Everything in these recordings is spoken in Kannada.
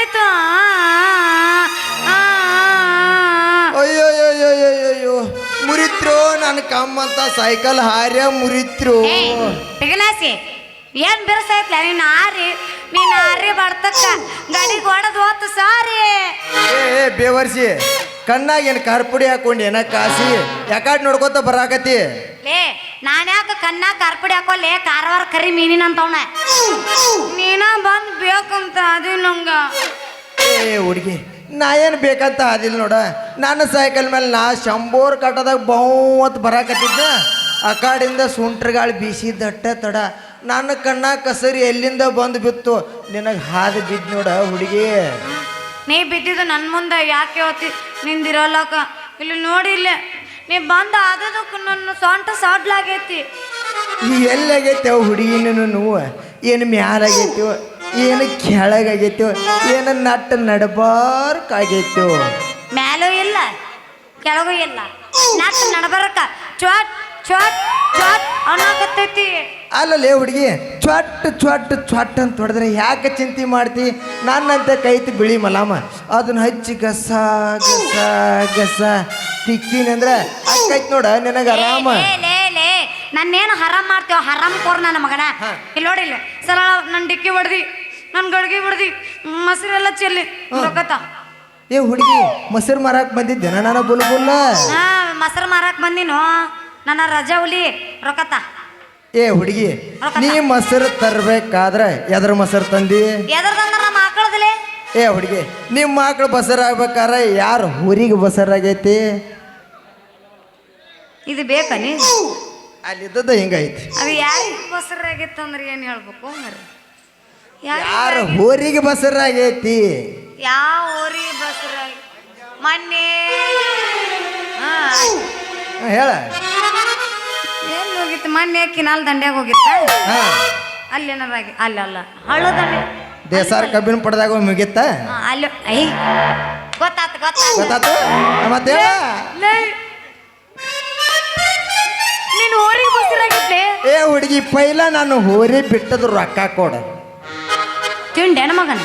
ಏನಾಯ್ತು? ಅಯ್ಯೋ ಮುರಿತ್ರು ನನ್ನ ಕಮ್ಮಂತ ಸೈಕಲ್ ಹಾರ್ಯ ಮುರಿತ್ರು. ಪಿಗನಾಸಿ ಏನ್ ಬಿರ್ಸಾಯ್ತಲ್ಲ ನೀನ್ ಹಾರಿ ಬಡ್ತಕ್ಕ ಗಾಡಿಗೆ ಹೊಡೆದು ಹೋತು ಸಾರಿ. ಬೇವರ್ಸಿ ಕಣ್ಣಾಗ ಏನು ಕಾರ್ಪುಡಿ ಹಾಕೊಂಡು ಏನ ಕಾಸಿ ಯಾಕಾಡ್ ನೋಡ್ಕೊತ ಬರಾಕತಿ. ಲೇ ನಾನು ಯಾಕೆ ಕಣ್ಣಾಗ ಕಾರ್ಪುಡಿ ಹಾಕೋಲ್ಲೇ ಕಾರವಾರ ಕರಿ ಮೀನಿನಂತವನ ನೀನ ಬಂದ್ ಬೇಕಂತ ಅದು ನಂಗ. ಹುಡುಗಿ ನಾ ಏನು ಬೇಕಂತ ಅದಿಲ್ಲ ನೋಡ. ನನ್ನ ಸೈಕಲ್ ಮೇಲೆ ನಾ ಶಂಬೋರ್ ಕಟ್ಟದಾಗ ಬಹುವತ್ತು ಬರಾಕತ್ತಿದ್ದ ಆ ಕಾಡಿಂದ ಸುಂಟ್ರ ಗಾಳಿ ಬೀಸಿದಟ್ಟ ತಡ ನನ್ನ ಕಣ್ಣ ಕಸರಿ ಎಲ್ಲಿಂದ ಬಂದು ಬಿತ್ತು ನಿನಗೆ ಹಾದು ಬಿದ್ದು ನೋಡ ಹುಡುಗಿ. ನೀ ಬಿದ್ದಿದ್ದು ನನ್ನ ಮುಂದೆ ಯಾಕೆ ಹೋತಿ ನಿಂದಿರಲ್ಲಕ ಇಲ್ಲಿ ನೋಡಿ ಇಲ್ಲೇ ನೀ ಬಂದು ಆದದಕ್ಕೆ ನನ್ನ ಸೊಂಟ ಸಾಡ್ಲಾಗೈತಿ. ಎಲ್ಲಾಗೈತೆ ಹುಡುಗಿ ನೋವು ಏನು ಮ್ಯಾಲಾಗೈತೋ ಏನು ಕೆಳಗಾಗೈತೋ ಏನು ನಟ್ಟ ನಡಬಾರ್ಕಾಗೈತೋ. ಮ್ಯಾಲೂ ಇಲ್ಲ ಕೆಳಗೂ ಇಲ್ಲ ನಟ್ಟ ನಡಬಾರಕ ಚ್ವಾಟ್ ಚ್ವಾಟ್ ಚ್ವಾಟ್ ಅನ್ನಕತ್ತೈತಿ. ಅಲ್ಲಲ್ಲೇ ಹುಡುಗಿ ಚ್ವಾಟ್ ಅಂತ ಹೊಡೆದ್ರೆ ಯಾಕೆ ಚಿಂತೆ ಮಾಡ್ತಿ? ನನ್ನಂತ ಕೈತಿ ಬಿಳಿ ಮಲಾಮ ಅದನ್ನ ಹಚ್ಚಿ ಗಸ ಗಸ ಗಸ ತಿಕ್ಕಿನಿ ಅಂದ್ರೆ ಅಕ್ಕೈತಿ ನೋಡ ನಿನಗೆ ಆರಾಮ. ಲೇ ನನ್ನೇನು ಹರಾಮ್ ಮಾಡ್ತೇವ ಹರಾಮ್ ಕೋರ್ ನನ್ನ ಮಗನ. ಇಲ್ಲಿ ನೋಡಿಲ್ಲ ಸಲ ನನ್ನ ಡಿಕ್ಕಿ ಹೊಡ್ದಿ ನನ್ನ ಗಡ್ಗಿ ಹೊಡ್ದಿ ಮೊಸರೆಲ್ಲ ಚೆಲ್ಲಿ ರೊಕ್ಕತ್ತ. ಹುಡುಗಿ ಮೊಸರು ಮಾರಕ್ ಬಂದಿದ್ದೇನ ನಾನು ಬುಲ್ಬುಲ್ಲ? ಮೊಸರು ಮಾರಕ್ ಬಂದಿನೋ ನನ್ನ ರಜಾ ಹುಲಿ ರೊಕ್ಕತ್ತ. ಹುಡುಗಿ ನೀ ಮೊಸರು ತರ್ಬೇಕಾದ್ರೆ ಎದ್ರ ಮೊಸರು ತಂದಿ? ಎದ್ರದಂದ್ರ ನಮ್ಮ ಆಕಳದಲೇ. ಹುಡುಗಿ ನಿಮ್ಮ ಮಕ್ಳು ಬಸರಾಗ್ಬೇಕಾರೆ ಯಾರು ಊರಿಗೆ ಬಸರಾಗೈತಿ? ಇದು ಬೇಕಾ ನೀ ಅಲ್ಲಿದ್ದದ ಹಿಂಗೈತಿ. ಅದು ಯಾರಿಗೆ ಬಸರಾಗೈತಂದ್ರೆ ಏನು ಹೇಳ್ಬೇಕು? ಯಾರು ಊರಿಗೆ ಬಸರಾಗೈತಿ? ಯಾವ ಊರಿಗೆ ಬಸರಾಗಿ ಮೊನ್ನೆ ಹೇಳ ಎಲ್ಲಿ ಹೋಗಿತ್ತು? ಮೊನ್ನೆ ಕಿನಾಲ್ ದಂಡ್ಯಾಗ ಹೋಗಿತ್ತ ಅಲ್ಲಿ ಏನಾರಾಗಿ ಅಲ್ಲ ಹಳ್ಳು ದಂಡೆ ದೇಸಾರ ಕಬ್ಬಿನ ಪಡೆದಾಗ ಮುಗಿತ್ತ ಅಲ್ಲಿ. ಐ ಗೊತ್ತಾತು ಮತ್ತೆ ನೀನು ಊರಿಗೆ ಬಸರಾಗಿದ್ದೆ. ಹುಡುಗಿ ಪೈಲ ನಾನು ಹೋರಿ ಬಿಟ್ಟದು ರೊಕ್ಕ ಕೊಡ ತಿಂಡೆನ ಮಗನ.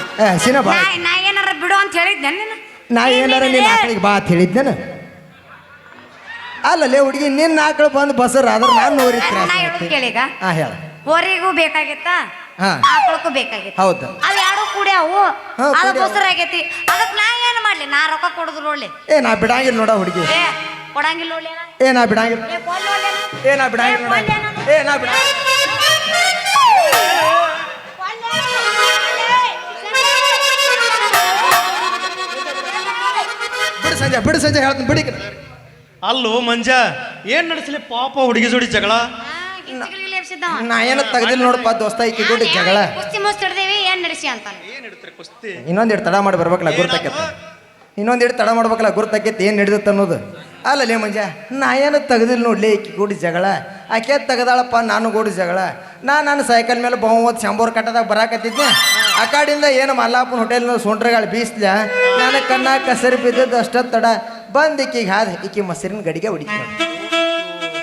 ಬಾ ನಾ ಏನಾರ ಬಿಡು ಅಂತ ಹೇಳಿದ್ದೆ ನೀನು. ನಾ ಏನಾರ ನಿನ್ನ ಆಕಳಿಗೆ ಬಾ ಅಂತ ಹೇಳಿದ್ದೇನ? ಅಲ್ಲಲ್ಲೇ ಹುಡುಗಿ ನಿನ್ನ ಆಕಳು ಬಂದು ಬಸರ್ ಆದ್ರೆ ನಾನು ಹೋರಿ ಕೇಳೀಗ ಹೇಳ. ಹೋರಿಗೂ ಬೇಕಾಗಿತ್ತ ಆಕಳಕ್ಕೂ ಬೇಕಾಗಿತ್ತು. ಹೌದು ಅವ್ ಎರಡು ಕೂಡಿ ಅವು ಅದು ಬಸರಾಗೈತಿ. ಅದಕ್ಕೆ ನಾ ಏನು ಮಾಡ್ಲಿ? ನಾ ರೊಕ್ಕ ಕೊಡುದ್ರು ಒಳ್ಳೆ. ನಾ ಬಿಡಂಗಿಲ್ಲ ನೋಡ ಹುಡುಗಿ. ಕೊಡಂಗಿಲ್ಲ ಒಳ್ಳೆ. ನಾ ಬಿಡಂಗಿಲ್ಲ. ನಾ ಬಿಡಂಗಿಲ್ಲ. ನಾ ಬಿಡ ಬಿಡು ಸಂಜೆ ಹೇಳ್ತೀನಿ ಬಿಡಿ. ಅಲ್ಲೋ ಮಂಜ ಏನ್ ನಡೆಸಲಿ ಪಾಪ ಹುಡುಗಿ ಜೋಡಿ ಜಗಳ? ನಾ ಏನು ತೆಗ್ದಿಲ್ಲ ನೋಡಪ್ಪ ದೋಸ್ತ ಈಕಿ ಜೋಡಿ ಜಗಳ. ಇನ್ನೊಂದೆರಡು ತಡ ಮಾಡಿ ಬರ್ಬೇಕಲ್ಲ ಗುರ್ತಾಕೈತೆ. ಇನ್ನೊಂದೆರಡು ತಡ ಮಾಡ್ಬೇಕಲ್ಲ ಗುರ್ತಾಕೈತೆ ಏನು ನಡೆದತ್ತ ಅನ್ನೋದು. ಅಲ್ಲಲ್ಲೇ ಮಂಜ ನಾ ಏನು ತೆಗ್ದಿಲ್ಲ ನೋಡ್ಲಿ ಈಕಿ ಗೂಡಿ ಜಗಳ. ಆಕೆ ತೆಗ್ದಾಳಪ್ಪ ನಾನು ಗೂಡಿ ಜಗಳ. ನಾನು ಸೈಕಲ್ ಮೇಲೆ ಬಹುವತ್ತು ಶಂಬೋರ್ ಕಟ್ಟದಾಗ ಬರಾಕತ್ತಿದ್ದೆ. ಆ ಕಾಡಿಂದ ಏನು ಮಲ್ಲಾಪುರ ಹೋಟೆಲ್ನ ಸುಂಟ್ರಗಾಳಿ ಬೀಸ್ಲ ನಾನು ಕಣ್ಣ ಕಸರಿ ಬಿದ್ದದ್ದು ಅಷ್ಟ ತಡ ಬಂದು ಈಕಿಗೆ ಹಾದ ಈಕಿ ಮೊಸರಿನ ಗಡಿಗೆ ಹೊಡಿತ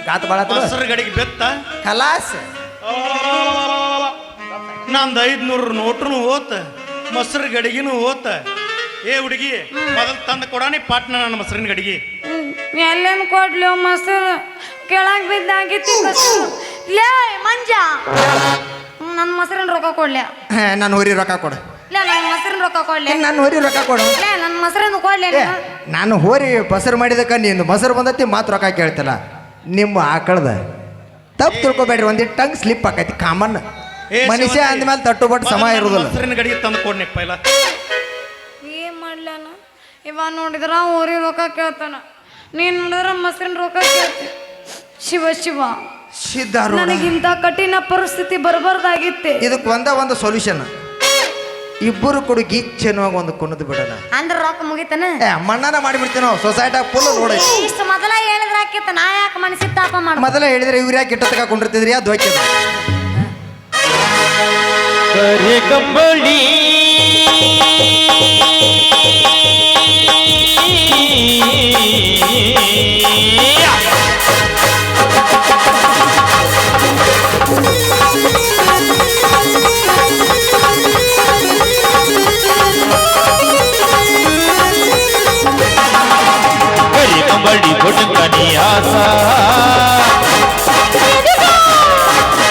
ಗಾತ ಬಾಳ ಗಡಿಗೆ ಬೆತ್ತ ಖಲಾಸ್. ನಂದು 500 ನೋಟ್ರು ಹೋತ ಮೊಸರು ಗಡಿಗಿನೂ ಹೋತ. ಹುಡುಗಿ ಮೊದಲು ತಂದು ಕೊಡಾನಿ ಪಾಟ್ನ ನನ್ನ ಮೊಸರಿನ ಗಡಿಗೆ. ಎಲ್ಲೇನು ಕೊಡ್ಲಿ ಮೊಸರು ಕೆಳಗೆ ಬಿದ್ದಾಗಿತ್ತು ಲೇ ಮಂಜ. ನನ್ನ ಮೊಸರಿನ ರೊಕ್ಕ ಕೊಡ್ಲಿ. ನಾನು ಹೋರಿ ರೊಕ್ಕ ಕೊಡು. ನನ್ನ ಮೊಸರಿನ ರೊಕ್ಕ ಕೊಡ್ಲಿ. ನಾನು ಹೋರಿ ರೊಕ್ಕ ಕೊಡು. ನನ್ನ ಮೊಸರಿನ ಕೊಡ್ಲಿ. ನಾನು ಹೋರಿ ಮೊಸರು ಮಾಡಿದಕ್ಕ ನೀನು ಮೊಸರು ಬಂದತಿ ಮಾತು ರೊಕ್ಕ ಕೇಳ್ತಿಲ್ಲ. ನಿಮ್ಮ ಆಕಳದ ತಪ್ಪು ತಿಳ್ಕೊಬೇಡ್ರಿ. ಒಂದಿಟ್ಟು ಟಂಗ್ ಸ್ಲಿಪ್ ಆಕೈತಿ ಕಾಮನ್. ಮನುಷ್ಯ ಅಂದ್ಮೇಲೆ ತಟ್ಟು ಬಟ್ಟು ಸಮ ಇರುದಿಲ್ಲ. ಮೊಸರಿನ ಗಡಿಗೆ ತಂದು ಕೊಡ್ನಪ್ಪ ಇಲ್ಲ. ಏನ್ ಮಾಡ್ಲಾನ ಇವ ನೋಡಿದ್ರ ಊರಿ ರೊಕ್ಕ ಕೇಳ್ತಾನ, ನೀನ್ ನೋಡಿದ್ರ ಮೊಸರಿನ ರೊಕ್ಕ ಕೇಳ್ತಿ. ಶಿವ ಶಿವ ನನಗಿಂತ ಕಠಿಣ ಪರಿಸ್ಥಿತಿ ಬರಬಾರ್ದಾಗಿತ್ತೆ. ಇದಕ್ಕೆ ಒಂದು ಸೊಲ್ಯೂಷನ್. ಇಬ್ಬರು ಕೊಡು ಗೀಚ್ ಅನ್ನುವಾಗ ಒಂದು ಕುಣದು ಬಿಡೋಣ ಅಂದ್ರೆ ರೊಕ್ಕ ಮುಗಿತಾನ. ಮಣ್ಣನ ಮಾಡಿಬಿಡ್ತೀವಿ ನಾವು ಸೊಸೈಟಿ ಫುಲ್ ನೋಡಿ. ಇಷ್ಟು ಮೊದಲ ಹೇಳಿದ್ರೆ ಆಕಿತ್ತ ನಾ ಯಾಕೆ ಮನಸ್ಸಿಗೆ ತಾಪ ಮಾಡ. ಮೊದಲ ಹೇಳಿದ್ರೆ ಇವ್ರು ಯಾಕೆ ಇಟ್ಟ ತಗೊಂಡಿರ್ತಿದ್ರಿ ಅದು ಹೋಗ್ಯದ. ಕರೆ ಕಂಬಳಿ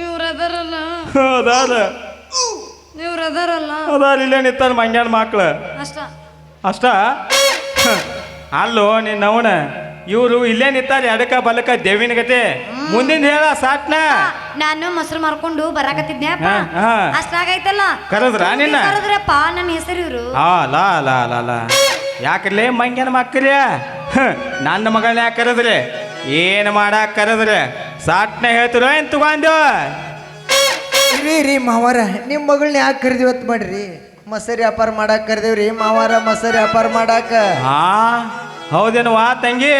ಇವ್ರು ಅದಾರಲ್ಲ ಅದಾರ ಇವ್ರು ಅದಾರಲ್ಲ ಅದಾರ ಇಲ್ಲೇ ನಿಂತಾರ ಮಂಗ್ಯಾನ ಮಕ್ಳು ಅಷ್ಟ ಅಷ್ಟ ಅಲ್ಲೋ ನಿನ್ನ ಅವನ ಇವರು ಇಲ್ಲೇ ನಿಂತಾರ ಎಡಕ ಬಲಕ ದೇವಿನ ಗತೆ ಮುಂದಿನ ಹೇಳ ಸಾಟ್ನ ನಾನು ಮೊಸರು ಮಾರ್ಕೊಂಡು ಬರಾಕತ್ತಿದ್ನೆಪ್ಪ ಅಷ್ಟಾಗೈತಲ್ಲ ಕರೆದ್ರ ನಿನ್ನ ಕರೆದ್ರಪ್ಪ ನನ್ನ ಹೆಸರು ಇವ್ರು ಲಾ ಲಾ ಲಾ ಲಾ ಯಾಕರ್ಲೆ ಮಂಗ್ಯನ ಮಕ್ಕಳ್ಯ ನನ್ನ ಮಗಳನ್ನ ಯಾಕೆ ಕರೆದ್ರಿ ಏನು ಮಾಡಾಕ ಕರೆದ್ರಿ ಸಾಟ್ನ ಹೇಳ್ತಿರೋ ಏನ್ ತಗೊಂಡು ರೀ ಮಾವಾರ ನಿಮ್ಮ ಮಗಳನ್ನ ಯಾಕೆ ಕರೆದಿವತ್ತು ಮಾಡ್ರಿ ಮಸರಿ ವ್ಯಾಪಾರ ಮಾಡಾಕ ಕರೆದೇವ್ರಿ ಮಾವಾರ ಮಸರಿ ವ್ಯಾಪಾರ ಮಾಡಾಕ ಹೌದೇನುವಾ ತಂಗಿ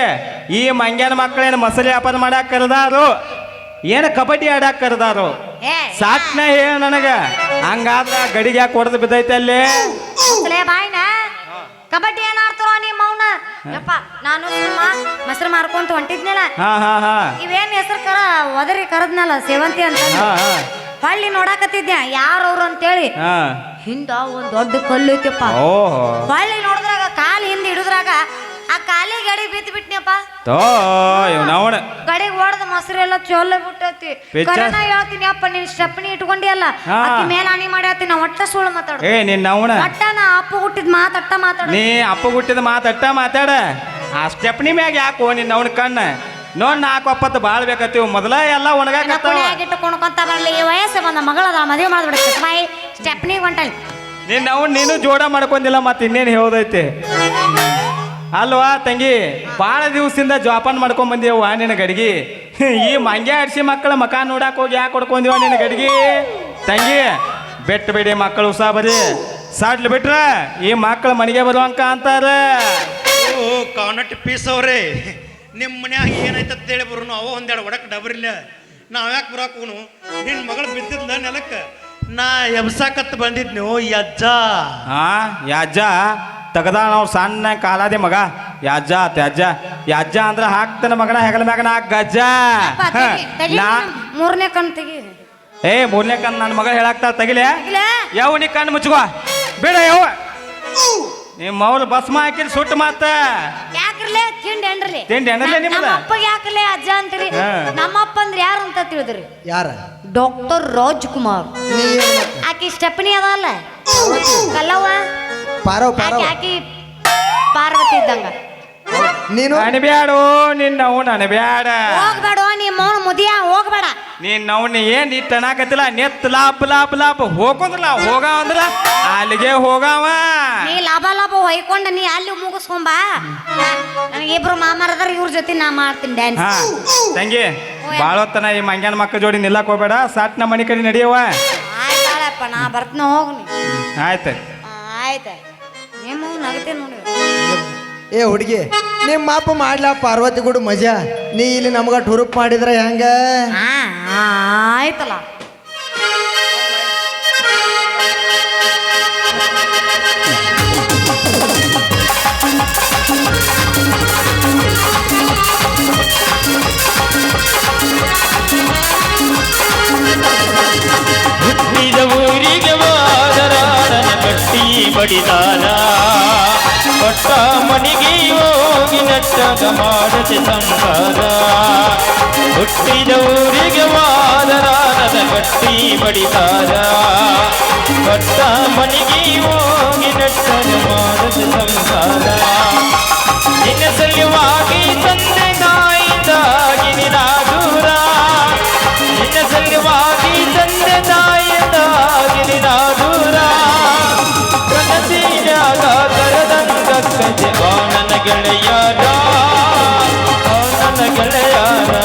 ಈ ಮಂಗ್ಯನ ಮಕ್ಕಳೇನು ಮಸರಿ ವ್ಯಾಪಾರ ಮಾಡಾಕ ಕರೆದಾರು ಏನು ಕಬಡ್ಡಿ ಆಡಾಕ ಕರೆದಾರು ಸಾಟ್ನ ಹೇಳ ನನಗ ಹಂಗಾದ್ರ ಗಡಿಗೆ ಯಾಕೆ ಹೊಡೆದು ಬಿದ್ದೈತೆ ಅಲ್ಲಿ ಬಾಯ್ನ ಕಬಡ್ಡಿ ಏನ್ ಆಡ್ತಾರೋ ನಿಮ್ಮ ಮೌನ ಯಪ್ಪ ನಾನು ಮೊಸರು ಮಾರ್ಕೊಂತ ಹೊಂಟಿದ್ನಲ್ಲ ಇವೇನ್ ಹೆಸರು ಒದರಿ ಕರದ್ನಲ್ಲ ಸೇವಂತಿ ಅಂತ ಹಳ್ಳಿ ನೋಡಾಕತ್ತಿದ್ದೆ ಯಾರವ್ರು ಅಂತೇಳಿ ಹಿಂದ ಒಂದ್ ದೊಡ್ಡ ಕಲ್ಲು ಐತಿಪ್ಪ ಹಳ್ಳಿ ನೋಡಿದ್ರಾಗ ಕಾಲ್ ಹಿಂದ್ ಹಿಡಿದ್ರಾಗ ಆ ಕಾಲಿಗೆ ಗಡಿ ಬಿತ್ತು ಬಿಟ್ನಪ್ಪ ಗಡಿಗೆ ಓಡದ ಮೊಸರು ಎಲ್ಲ ಚೊಲ್ಲ ಬಿಟ್ಟೈತಿ ಕರೆನ ಹೇಳ್ತೀನಿ ಅಪ್ಪ ನೀನ್ ಸ್ಟೆಪ್ನಿ ಇಟ್ಕೊಂಡಿ ಅಲ್ಲ ಅಕ್ಕಿ ಮೇಲೆ ಹಾನಿ ಮಾಡ್ಯಾತಿ ನಾ ಒಟ್ಟ ಸುಳ್ಳು ಮಾತಾಡ ಒಟ್ಟ ನಾ ಅಪ್ಪ ಹುಟ್ಟಿದ ಮಾತಟ್ಟ ಮಾತಾಡ ನೀ ಅಪ್ಪ ಹುಟ್ಟಿದ ಮಾತಟ್ಟ ಮಾತಾಡ ಆ ಸ್ಟೆಪ್ನಿ ಮ್ಯಾಗ ಯಾಕೋ ನಿನ್ನ ಅವನ ಕಣ್ಣ ನೋಡ್ 4 ಬಾಳ್ ಬೇಕತ್ತೀವಿ ಮೊದಲ ಎಲ್ಲ ಒಣಗಾಕೊಂತ ಬರ್ಲಿ ವಯಸ್ಸು ಬಂದ ಮಗಳದ ಮದುವೆ ಮಾಡ್ಬಿಡಕ್ಕೆ ಬಾಯಿ ಸ್ಟೆಪ್ನಿ ಹೊಂಟಲ್ ನೀನು ಜೋಡ ಮಾಡ್ಕೊಂಡಿಲ್ಲ ಮತ್ತೆ ಇನ್ನೇನು ಹೇಳೋದೈತಿ ಅಲ್ವಾ ತಂಗಿ ಭಾಳ ದಿವಸದಿಂದ ಜೋಪಾನ ಮಾಡ್ಕೊಂಡ್ ಬಂದೇವ ನಿನ್ನ ಗಡಿಗೆ ಈ ಮಂಗ್ಯ ಆಡ್ಸಿ ಮಕ್ಕಳ ಮಕ ನೋಡಕ್ ಹೋಗಿ ಯಾಕೆ ಹೊಡ್ಕೊಂಡಿವ ನಿನ್ನ ಗಡಿಗೆ ತಂಗಿ ಬೆಟ್ಟ ಬೇಡಿ ಮಕ್ಕಳು ಉಸಾ ಬರೀ ಸಾಡ್ಲಿ ಬಿಟ್ರ ಈ ಮಕ್ಕಳ ಮನೆಗೆ ಬರುವಂಕ ಅಂತಾರ ಕಾನಟ್ ಪೀಸ್ ಅವ್ರೆ ನಿಮ್ಮ ಮನ್ಯಾಗ ಏನಾಯ್ತ ಹೇಳಿ ಬರೋನು ಅವ ಒಂದೆರಡು ಒಡಕ್ ಡಬರಿಲ್ಲ ನಾವ್ ಯಾಕೆ ಬರಾಕೋನು ನಿನ್ನ ಮಗಳು ಬಿದ್ದಿದ್ಲ ನೆಲಕ್ಕ ನಾ ಎಬ್ಸಾಕತ್ ಬಂದಿದ್ನು ಯಜ್ಜ ಯಾಜ್ಜ ತಗದ ನಾವು ಸಣ್ಣ ಕಾಲಾದೆ ಮಗ ಯಾಜ್ಜ ತ್ಯಾಜ್ಜ ಯಾಜ್ಜ ಅಂದ್ರ ಹಾಕ್ತಾನ ಮಗನ ಹೆಗಲ ಮ್ಯಾಗನ ಗಜ್ಜ ಮೂರನೇ ಕಣ್ ತೆಗಿ ಮೂರನೇ ಕಣ್ ನನ್ನ ಮಗ ಹೇಳಾಕ್ತಾರ ತಗಿಲೆ ಯಾವ ನೀ ಕಣ್ಣು ಮುಚ್ಚುವ ಬೇಡ ಯಾವ ನಿಮ್ಮ ಅವ್ರು ಭಸ್ಮ ಹಾಕಿರಿ ಸುಟ್ಟು ಮಾತ ಯಾಕ್ರಲೇ ತಿಂಡಿ ಎಣ್ರಲೆ ನಿಮ್ಮ ಅಪ್ಪಗೆ ಯಾಕಲೇ ಅಜ್ಜ ಅಂತೀರಿ ನಮ್ಮಪ್ಪ ಅಂದ್ರೆ ಯಾರು ಅಂತ ತಿಳಿದ್ರಿ ಯಾರ ಡಾಕ್ಟರ್ ರಾಜ್ಕುಮಾರ್ ಆಕಿ ಸ್ಟೆಪ್ನಿ ಅದಲ್ಲ ಕಲ್ಲವ್ವ ಆಕಿ ಪಾರ್ವತಿ ಇದ್ದಂಗ ನೀನು ಅಣಬ್ಯಾಡು ನಿನ್ನ ಅವ್ನ ಅಣಬ್ಯಾಡ ಹೋಗ್ಬೇಡ ನಿಮ್ಮ ಅವ್ನ ಮುದಿಯ ಹೋಗ್ಬೇಡ ನಿನ್ನ ಅವ್ನ ಏನ್ ಇಟ್ಟು ಅನ್ನಾಕತ್ತಿಲ್ಲ ನೆತ್ ಲಾಪ್ ಲಾಪ್ ಲಾಪ್ ಹೋಗಂದ್ರಲ್ಲ ಹೋಗಾವ ಅಂದ್ರ ಅಲ್ಲಿಗೆ ಹೋಗಾವ ನೀ ಲಾಭ ಹೊಯ್ಕೊಂಡ ನೀ ಅಲ್ಲಿ ಮುಗಿಸ್ಕೊಂಬ ನನಗಿಬ್ರು ಮಾಮಾರದಾರ ಇವ್ರ ಜೊತೆ ನಾ ಮಾಡ್ತೀನಿ ಡ್ಯಾನ್ಸ್ ತಂಗಿ ಬಾಳ ಹೊತ್ತನ ಈ ಮಂಗ್ಯಾನ ಮಕ್ಕ ಜೋಡಿ ನಿಲ್ಲಕ್ ಹೋಗ್ಬೇಡ ಸಾಟ್ನ ಮನೆ ಕಡೆ ನಡಿಯವ ಆಯ್ತಾಳಪ್ಪ ನಾ ಬರ್ತನ ಹೋಗ್ನಿ ಆಯ್ತ ಆಯ್ತ ನಿಮ್ಮ ನಗತೆ ನೋಡಿ ಏ ಹುಡುಗಿ ನಿಮ್ಮ ಅಪ್ಪ ಮಾಡ್ಲಾ ಪಾರ್ವತಿ ಕೂಡ ಮಜಾ ನೀ ಇಲ್ಲಿ ನಮಗ ಟುರುಪ್ ಮಾಡಿದ್ರ ಹೆಂಗ ಆಯ್ತಲ್ಲ ಹುಟ್ಟಿದ ಊರಿಗೆ ವಾದರಾಡನ ಕಟ್ಟಿ ಬಡಿದಾರ ಕೊಟ್ಟ ಮನಿಗೆ ಹೋಗಿ ನಟ್ಟಗ ಮಾಡದೆ ಸಂಸಾರ ಹುಟ್ಟಿದ ಊರಿಗೆ ವಾದರಾಡನ ಕಟ್ಟಿ ಬಡಿದಾರ ಕೊಟ್ಟ ಮನಿಗೆ ಹೋಗಿ ನಟ್ಟಗ ಮಾಡದೆ ಸಂಸಾರ ನಿನ್ನ ಸಲುವಾಗಿ ತಂದೆ ತಾಯಿದಾಗಿ ನಿರಾದೂರ ನಿನ್ನ ಸಲುವಾಗಿ ತಂದೆ ತಾಯಿದಾಗಿ ನಿರಾದೂರ ಕನಸಿನಾಗ ಕರೆದಂಗ ಕಜೆ ನನ್ನ ಗೆಳೆಯರ ನನ್ನ ಗೆಳೆಯರ